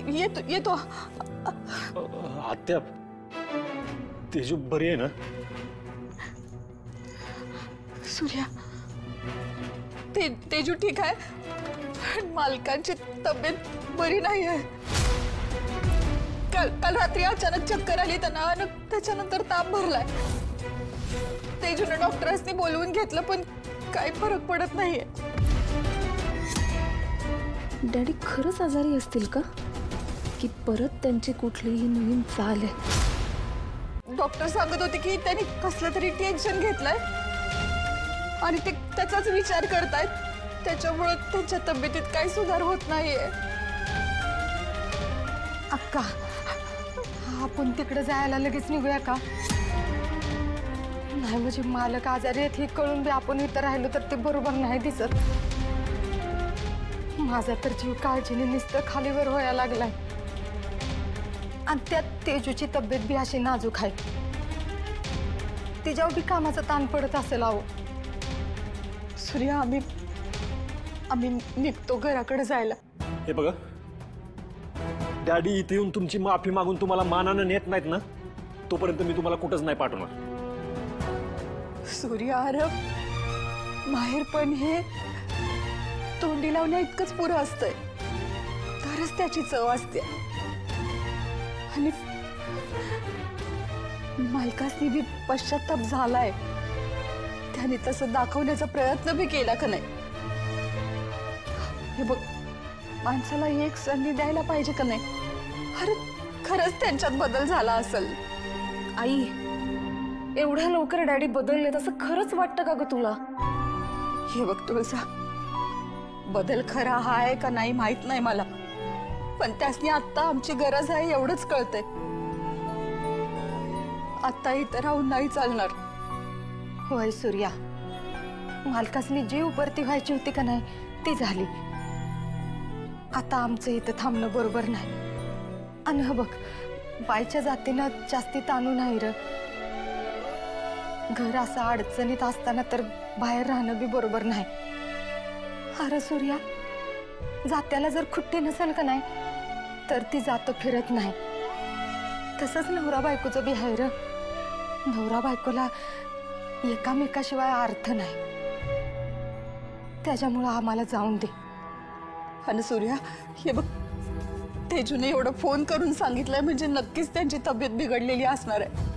येतो. आत्या तेजू बरी आहे ना? सूर्या, तेजू ठीक आहे, पण मालकांची तब्येत बरी नाही आहे. काल रात्री अचानक चक्कर आली त्यांना आणि त्याच्यानंतर ताप भरलाय. तेजूने डॉक्टरांनी बोलवून घेतलं पण काही फरक पडत नाहीये. डॅडी खरंच आजारी असतील का, की परत त्यांची कुठलीही नवीन चाल आहे? डॉक्टर सांगत होते की त्यांनी कसलं तरी टेन्शन घेतलंय आणि ते त्याचाच विचार करतायत. त्याच्यामुळे त्यांच्या तब्येतीत काही सुधार होत नाहीये. अक्का, आपण तिकडे जायला लगेच निघूया का? नाही म्हणजे मालक आजारी आहेत हे कळून बी आपण इथं राहिलो तर ते बरोबर नाही दिसत. माझा तर जीव काळजीने नुसतं खालीवर व्हायला लागलाय आणि त्यात तेजूची तब्येत बी अशी नाजूक आहे. तिच्यावर बी कामाचा ताण पडत असेल. अहो सूर्या, आम्ही निघतो घराकडे जायला. हे बघा, डॅडी इथे येऊन तुमची माफी मागून तुम्हाला मानानं नेत नाहीत ना, तोपर्यंत मी तुम्हाला कुठंच नाही पाठवणार. सूर्या, अरे माहेर पण हे तोंडी लावण्या इतकंच पुरं असतंय, तरच त्याची चव असते. आणि मालकासनी बी पश्चाताप झालाय. त्याने तसं दाखवण्याचा प्रयत्न बी केला का नाही? हे बघ, माणसाला एक संधी द्यायला पाहिजे का नाही? अरे खरंच त्यांच्यात बदल झाला असेल. आई, एवढ्या लवकर डॅडी बदलले तसं खरंच वाटतं का ग तुला? हे बघ तुळसा, बदल खरा हाय का नाही माहित नाही मला, पण त्यासनी आता आमची गरज आहे एवढंच कळतंय. आता इथं राहून नाही चालणार. होय सूर्या, मालकासनी जी उपरती व्हायची होती का नाही ती झाली. आता आमचं इथं थांबणं बरोबर नाही. आणि बघ, बाईच्या जातीनं जास्ती ताणू नाही र. घर असं अडचणीत असताना तर बाहेर राहणं बी बरोबर नाही. अरे सूर्या, जात्याला जर खुट्टी नसेल का नाही तर ती जातो फिरत नाही. तसंच नवरा बायकोचं बी आहे र. नवरा बायकोला एकामेकाशिवाय अर्थ नाही. त्याच्यामुळं आम्हाला जाऊन दे. आणि सूर्या, हे बघ, तेजूने एवढं फोन करून सांगितलंय म्हणजे नक्कीच त्यांची तब्येत बिघडलेली असणार आहे.